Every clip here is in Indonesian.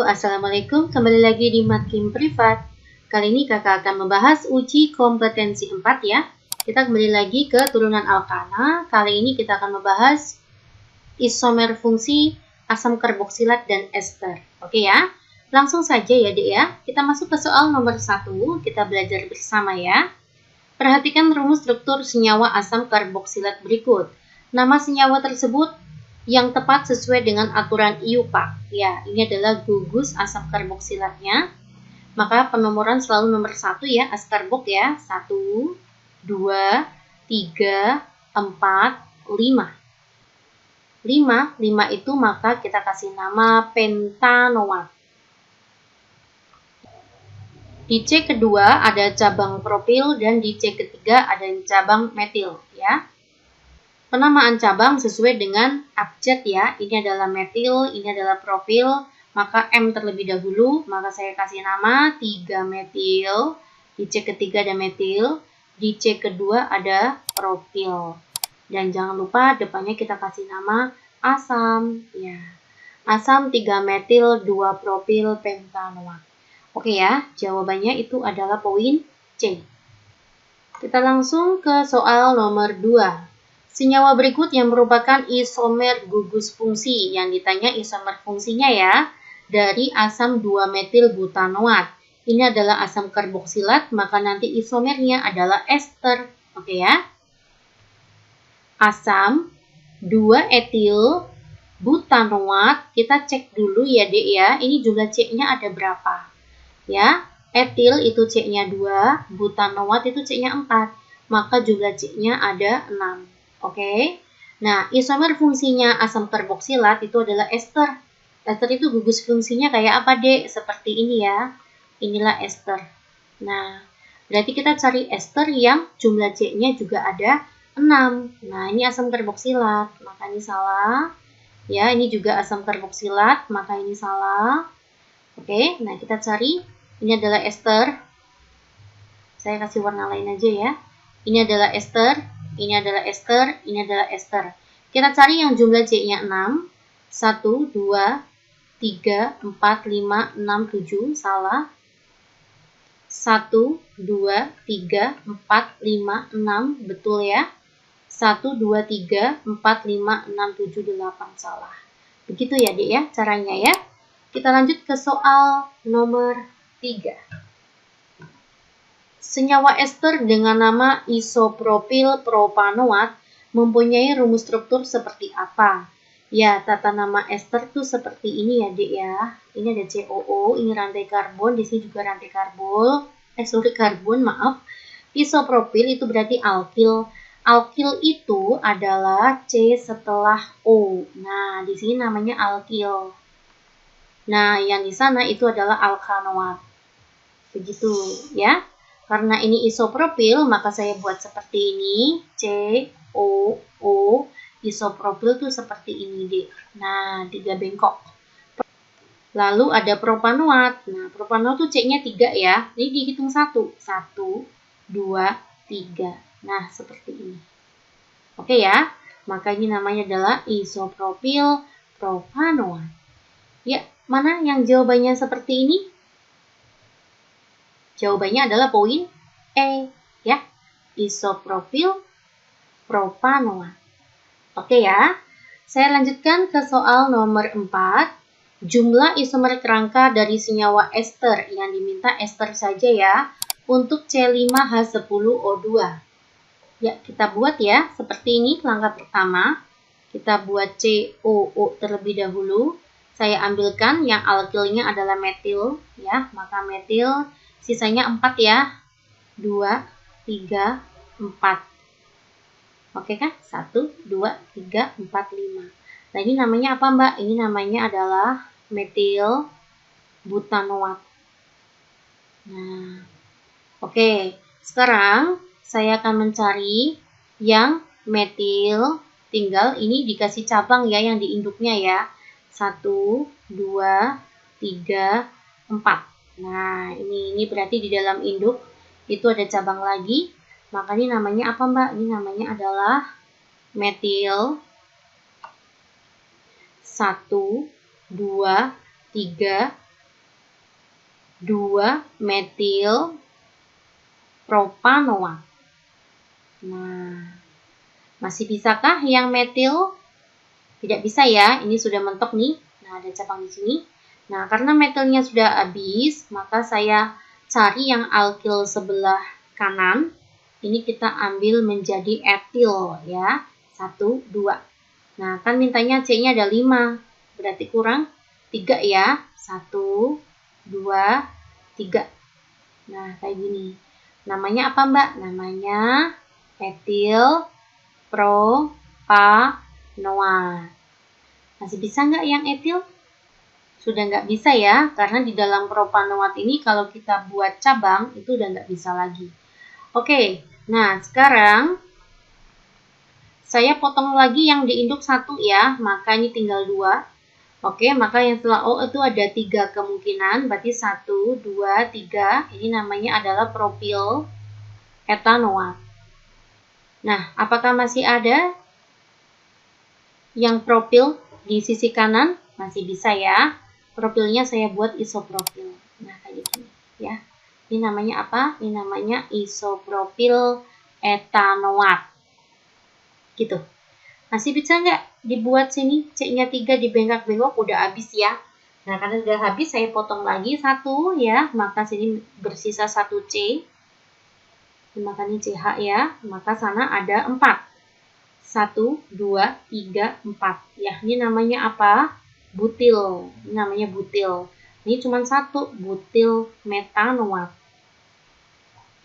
Assalamualaikum. Kembali lagi di Matkim Privat. Kali ini kakak akan membahas uji kompetensi 4 ya. Kita kembali lagi ke turunan alkana. Kali ini kita akan membahas isomer fungsi asam karboksilat dan ester. Oke ya. Langsung saja ya Dek ya. Kita masuk ke soal nomor 1. Kita belajar bersama ya. Perhatikan rumus struktur senyawa asam karboksilat berikut. Nama senyawa tersebut yang tepat sesuai dengan aturan IUPAC. Ya, ini adalah gugus asam karboksilatnya. Maka penomoran selalu nomor 1 ya, askarbok ya. 1, 2, 3, 4, 5. 5 itu maka kita kasih nama pentanoat. Di C kedua ada cabang propil dan di C ketiga ada cabang metil ya. Penamaan cabang sesuai dengan abjad ya. Ini adalah metil, ini adalah propil. Maka M terlebih dahulu. Maka saya kasih nama 3 metil. Di C ketiga ada metil. Di C kedua ada propil. Dan jangan lupa depannya kita kasih nama asam. Ya. Asam 3 metil 2 propil pentanoat. Oke ya. Jawabannya itu adalah poin C. Kita langsung ke soal nomor 2. Senyawa berikut yang merupakan isomer gugus fungsi. Yang ditanya isomer fungsinya ya. Dari asam 2-metil butanoat. Ini adalah asam karboksilat, maka nanti isomernya adalah ester. Oke ya. Asam 2-etil butanoat. Kita cek dulu ya Dek ya. Ini jumlah C-nya ada berapa? Ya. Etil itu C-nya 2, butanoat itu C-nya 4. Maka jumlah C-nya ada 6. Oke, nah isomer fungsinya asam karboksilat itu adalah ester. Ester itu gugus fungsinya kayak apa Dek? Seperti ini ya. Inilah ester. Nah, berarti kita cari ester yang jumlah C-nya juga ada 6. Nah, ini asam karboksilat, maka ini salah. Ya, ini juga asam karboksilat, maka ini salah. Oke, nah kita cari. Ini adalah ester. Saya kasih warna lain aja ya. Ini adalah ester. Ini adalah ester, ini adalah ester. Kita cari yang jumlah C-nya 6. 1, 2, 3, 4, 5, 6, 7. Salah. 1, 2, 3, 4, 5, 6. Betul ya. 1, 2, 3, 4, 5, 6, 7, 8. Salah. Begitu ya Dek ya caranya ya. Kita lanjut ke soal nomor 3. Senyawa ester dengan nama isopropil propanoat mempunyai rumus struktur seperti apa? Ya, tata nama ester tuh seperti ini ya, Dek ya. Ini ada COO, ini rantai karbon, di sini juga rantai karbon, maaf. Isopropil itu berarti alkil. Alkil itu adalah C setelah O. Nah, di sini namanya alkil. Nah, yang di sana itu adalah alkanoat. Begitu, ya. Karena ini isopropil, maka saya buat seperti ini. COO. Isopropil tuh seperti ini, Dek. Nah, 3 bengkok. Lalu ada propanoat. Nah, propanoat tuh C-nya 3 ya. Ini dihitung 1. 1, 2, 3. Nah, seperti ini. Oke ya. Maka ini namanya adalah isopropil propanoat. Ya, mana yang jawabannya seperti ini? Jawabannya adalah poin E ya, isopropil propanoat. Oke ya, saya lanjutkan ke soal nomor 4. Jumlah isomer kerangka dari senyawa ester yang diminta ester saja ya, untuk C5H10O2. Ya, kita buat ya, seperti ini langkah pertama. Kita buat COO terlebih dahulu. Saya ambilkan yang alkilnya adalah metil ya, maka metil sisanya 4 ya. 2, 3, 4. Oke kan? 1, 2, 3, 4, 5. Nah ini namanya apa Mbak? Ini namanya adalah metil butanoat. Nah, oke. Sekarang saya akan mencari yang metil. Tinggal ini dikasih cabang ya yang di induknya ya. 1, 2, 3, 4. Nah, ini berarti di dalam induk itu ada cabang lagi. Maka ini namanya apa Mbak? Ini namanya adalah metil 1, 2, 3, 2-metil propanoat. Nah, masih bisakah yang metil? Tidak bisa ya, ini sudah mentok nih. Nah, ada cabang di sini. Nah, karena metilnya sudah habis, maka saya cari yang alkil sebelah kanan. Ini kita ambil menjadi etil ya. 1, 2. Nah, kan mintanya C-nya ada 5. Berarti kurang 3 ya. 1, 2, 3. Nah, kayak gini. Namanya apa, Mbak? Namanya etil propanoat. Masih bisa nggak yang etil? Sudah nggak bisa ya, karena di dalam propanoat ini kalau kita buat cabang, itu udah nggak bisa lagi. Oke, nah sekarang saya potong lagi yang diinduk 1 ya, maka ini tinggal 2. Oke, maka yang setelah O itu ada 3 kemungkinan, berarti 1, 2, 3. Ini namanya adalah propil etanoat. Nah, apakah masih ada yang propil di sisi kanan? Masih bisa ya. Propilnya saya buat isopropil. Nah, kayak gini ya. Ini namanya apa? Ini namanya isopropil etanoat. Gitu. Masih bisa nggak dibuat sini? C-nya 3 dibengkak-bengkok, udah habis ya. Nah, karena sudah habis, saya potong lagi 1 ya. Maka sini bersisa 1 C. Maka ini CH ya. Maka sana ada 4. 1, 2, 3, 4. Ya, ini namanya apa? Butil. Ini namanya butil. Ini cuma 1, butil metanoat.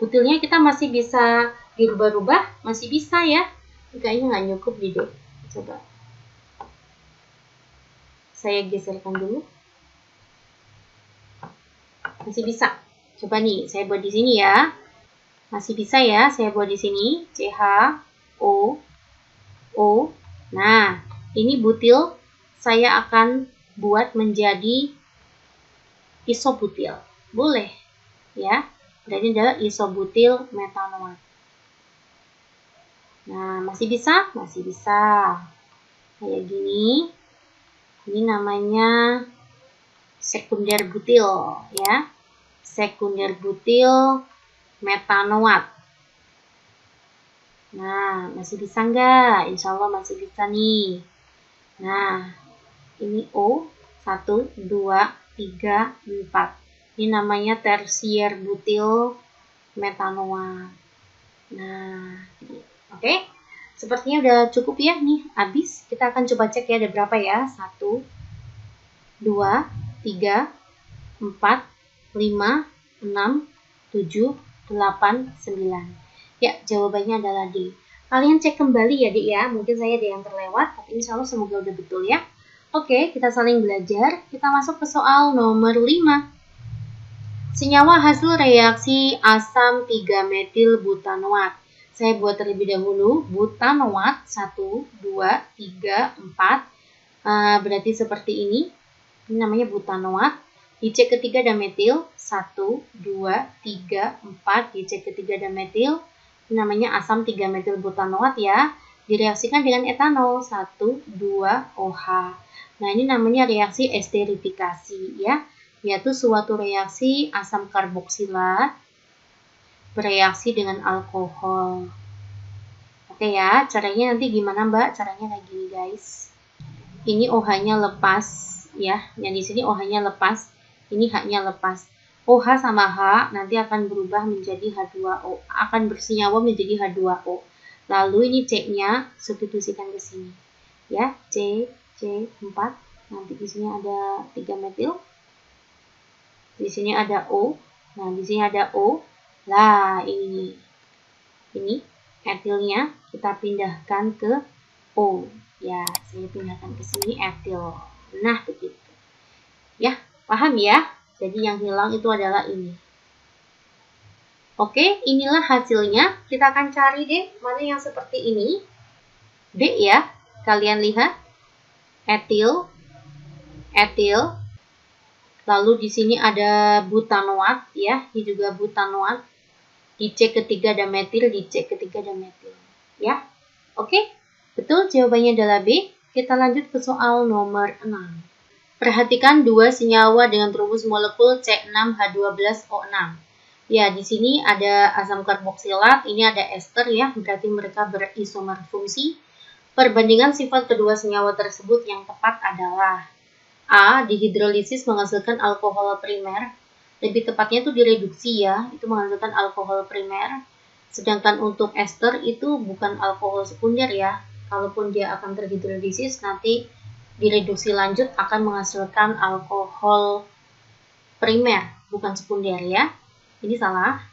Butilnya kita masih bisa dirubah-rubah, masih bisa ya. Kayaknya nggak cukup gitu. Coba saya geserkan dulu. Masih bisa. Coba nih, saya buat di sini ya. Masih bisa ya, saya buat di sini. CH, O, O. Nah, ini butil saya akan buat menjadi isobutil. Boleh ya. Berarti adalah isobutil metanoat. Nah, masih bisa? Masih bisa. Kayak gini. Ini namanya sekunder butil ya. Sekunder butil metanoat. Nah, masih bisa nggak? Insya Allah masih bisa nih. Nah, ini O. 1, 2, 3, 4. Ini namanya tersier butil metanoat. Nah, oke. Sepertinya udah cukup ya nih, habis. Kita akan coba cek ya ada berapa ya. 1, 2, 3, 4, 5, 6, 7, 8, 9. Ya, jawabannya adalah D. Kalian cek kembali ya, Dik ya. Mungkin saya ada yang terlewat, tapi insya Allah semoga udah betul ya. Oke, kita saling belajar. Kita masuk ke soal nomor 5. Senyawa hasil reaksi asam 3-metil butanoat. Saya buat terlebih dahulu. Butanoat 1, 2, 3, 4. Berarti seperti ini. Ini namanya butanoat. Di C ketiga ada metil. 1, 2, 3, 4. Di C ketiga ada metil. Ini namanya asam 3-metil butanoat ya. Direaksikan dengan etanol. 1, 2, OH. Nah, ini namanya reaksi esterifikasi ya, yaitu suatu reaksi asam karboksilat bereaksi dengan alkohol. Oke ya, caranya nanti gimana Mbak? Caranya kayak gini guys. Ini OH-nya lepas ya, yang di sini OH-nya lepas, ini H-nya lepas. OH sama H nanti akan berubah menjadi H2O, akan bersenyawa menjadi H2O. Lalu ini C-nya substitusikan ke sini. Ya, C4. Nanti di sini ada 3 metil. Di sini ada O. Nah, di sini ada O. Lah, ini etilnya kita pindahkan ke O. Ya, saya pindahkan ke sini etil. Nah, begitu. Ya, paham ya? Jadi yang hilang itu adalah ini. Oke, inilah hasilnya. Kita akan cari deh mana yang seperti ini. D ya. Kalian lihat. Etil. Lalu di sini ada butanoat ya, ini juga butanoat. Di C ketiga ada metil, di C ketiga ada metil. Ya. Oke. Betul, jawabannya adalah B. Kita lanjut ke soal nomor 6. Perhatikan dua senyawa dengan rumus molekul C6H12O6. Ya, di sini ada asam karboksilat, ini ada ester ya, berarti mereka berisomer fungsi. Perbandingan sifat kedua senyawa tersebut yang tepat adalah A. Dihidrolisis menghasilkan alkohol primer. Lebih tepatnya itu direduksi ya, itu menghasilkan alkohol primer. Sedangkan untuk ester itu bukan alkohol sekunder ya. Kalaupun dia akan terhidrolisis, nanti direduksi lanjut akan menghasilkan alkohol primer, bukan sekunder ya. Ini salah.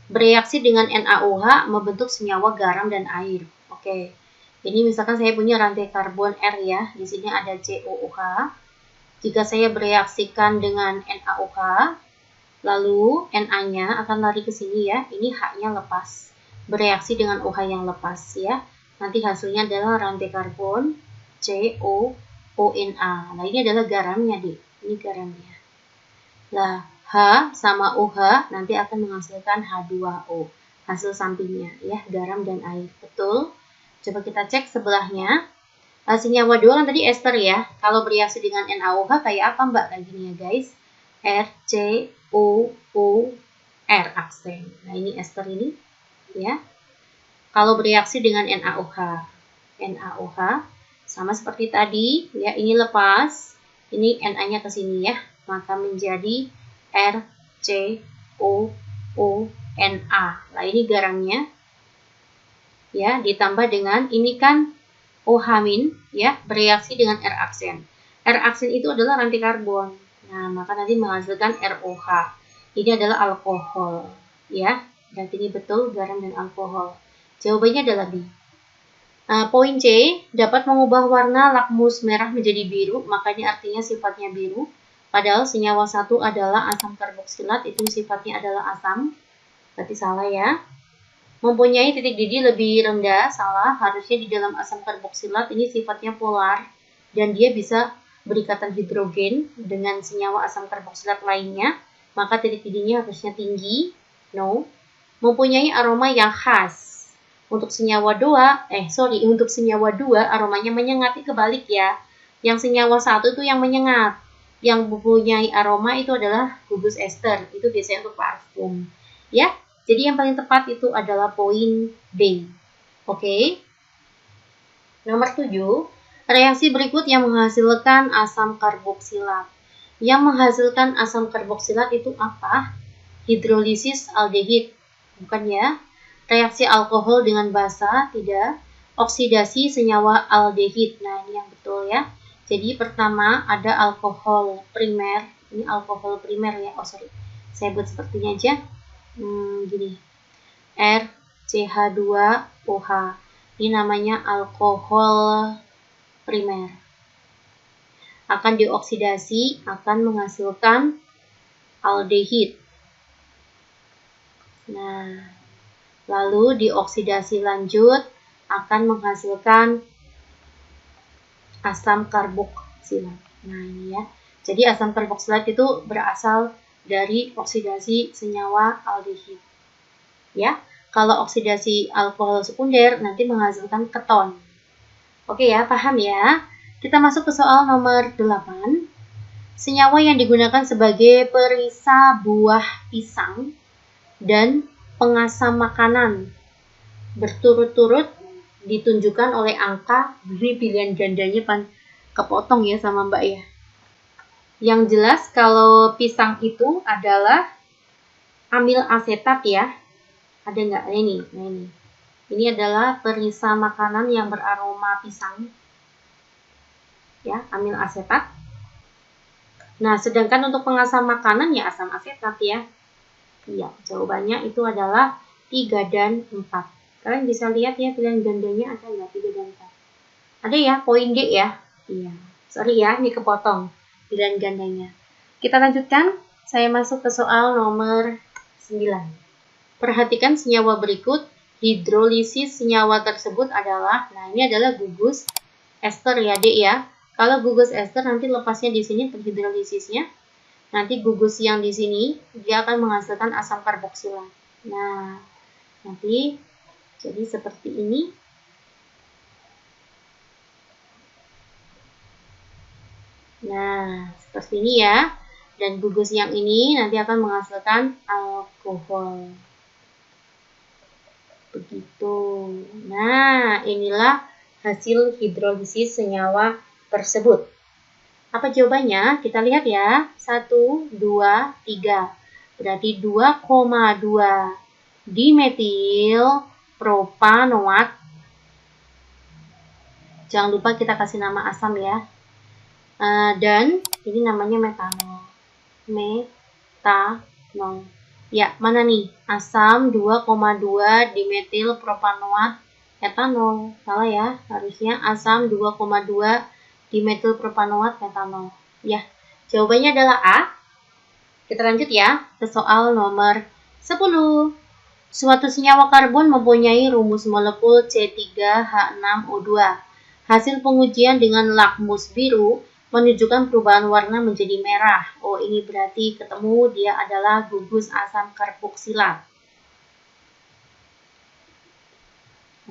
Bereaksi dengan NaOH membentuk senyawa garam dan air. Oke. Ini misalkan saya punya rantai karbon R ya, di sini ada COOH. Jika saya bereaksikan dengan NaOH, lalu Na-nya akan lari ke sini ya, ini H-nya lepas. Bereaksi dengan OH yang lepas ya. Nanti hasilnya adalah rantai karbon COONA. Nah, ini adalah garamnya, Dik. Ini garamnya. Nah, H sama OH nanti akan menghasilkan H2O. Hasil sampingnya ya, garam dan air. Betul? Coba kita cek sebelahnya. Senyawa 2 kan tadi ester ya. Kalau bereaksi dengan NaOH kayak apa Mbak? Kayak gini ya guys. RCOOR aksen. Nah ini ester ini ya. Kalau bereaksi dengan NaOH sama seperti tadi ya, ini lepas. Ini Na-nya ke sini ya. Maka menjadi RCOONA. Nah ini garamnya. Ya, ditambah dengan ini kan OH- ya, bereaksi dengan R aksen. R aksen itu adalah rantai karbon. Nah, maka nanti menghasilkan ROH. Ini adalah alkohol, ya. Berarti ini betul garam dan alkohol. Jawabannya adalah B. Poin C, dapat mengubah warna lakmus merah menjadi biru, makanya artinya sifatnya biru. Padahal senyawa satu adalah asam karboksilat, itu sifatnya adalah asam. Berarti salah ya. Mempunyai titik didih lebih rendah, salah. Harusnya di dalam asam karboksilat ini sifatnya polar dan dia bisa berikatan hidrogen dengan senyawa asam karboksilat lainnya, maka titik didihnya harusnya tinggi. No. Mempunyai aroma yang khas. Untuk senyawa 2, untuk senyawa 2 aromanya menyengat, itu kebalik ya. Yang senyawa 1 itu yang menyengat. Yang mempunyai aroma itu adalah gugus ester, itu biasanya untuk parfum. Ya. Jadi yang paling tepat itu adalah poin B. Oke. Nomor 7. Reaksi berikut yang menghasilkan asam karboksilat. Yang menghasilkan asam karboksilat itu apa? Hidrolisis aldehid. Bukan ya. Reaksi alkohol dengan basa, tidak. Oksidasi senyawa aldehid. Nah, ini yang betul ya. Jadi pertama ada alkohol primer. Ini alkohol primer ya. Saya buat sepertinya aja. Gini, RCH2OH. Ini namanya alkohol primer. Akan dioksidasi, akan menghasilkan aldehid. Nah, lalu dioksidasi lanjut akan menghasilkan asam karboksilat. Nah, ini ya. Jadi asam karboksilat itu berasal dari oksidasi senyawa aldehid. Ya, kalau oksidasi alkohol sekunder nanti menghasilkan keton. Oke ya, paham ya? Kita masuk ke soal nomor 8. Senyawa yang digunakan sebagai perisa buah pisang dan pengasam makanan berturut-turut ditunjukkan oleh angka. Ini pilihan gandanya kepotong ya sama Mbak ya. Yang jelas kalau pisang itu adalah amil asetat ya. Ada nggak? Nah ini. Ini adalah perisa makanan yang beraroma pisang. Ya, amil asetat. Nah, sedangkan untuk pengasam makanan ya asam asetat ya. Iya, jawabannya itu adalah 3 dan 4. Kalian bisa lihat ya pilihan gandanya ada nggak 3 dan 4. Ada ya, poin D ya. Iya. Sorry ya, ini kepotong pilihan gandanya. Kita lanjutkan. Saya masuk ke soal nomor 9. Perhatikan senyawa berikut. Hidrolisis senyawa tersebut adalah, nah ini adalah gugus ester ya, Dek ya. Kalau gugus ester nanti lepasnya di sini terhidrolisisnya. Nanti gugus yang di sini dia akan menghasilkan asam karboksilat. Nah, nanti jadi seperti ini. Nah, seperti ini ya. Dan gugus yang ini nanti akan menghasilkan alkohol. Begitu. Nah, inilah hasil hidrolisis senyawa tersebut. Apa jawabannya? Kita lihat ya. 1, 2, 3. Berarti 2,2 dimetil propanoat. Jangan lupa kita kasih nama asam ya. Dan ini namanya metanol. Metanol. Ya, mana nih? Asam 2,2 dimetil propanoat etanol. Salah ya, harusnya asam 2,2 dimetil propanoat metanol. Ya, jawabannya adalah A. Kita lanjut ya ke soal nomor 10. Suatu senyawa karbon mempunyai rumus molekul C3H6O2. Hasil pengujian dengan lakmus biru menunjukkan perubahan warna menjadi merah. Oh, ini berarti ketemu dia adalah gugus asam karboksilat.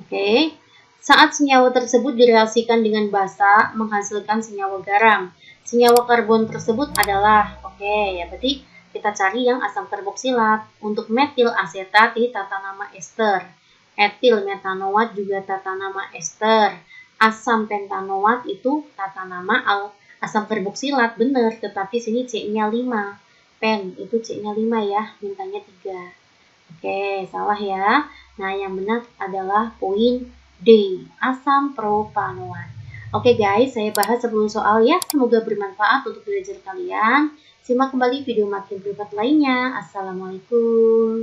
Oke. Saat senyawa tersebut direaksikan dengan basa, menghasilkan senyawa garam. Senyawa karbon tersebut adalah, ya berarti kita cari yang asam karboksilat. Untuk metil asetat ini tata nama ester. Etil metanoat juga tata nama ester. Asam pentanoat itu tata nama asam karboksilat, benar, tetapi sini C-nya 5. Pen itu C-nya 5 ya, mintanya 3. Oke, salah ya. Nah, yang benar adalah poin D, asam propanoat. Oke guys, saya bahas 10 soal ya. Semoga bermanfaat untuk belajar kalian. Simak kembali video makin privat lainnya. Assalamualaikum.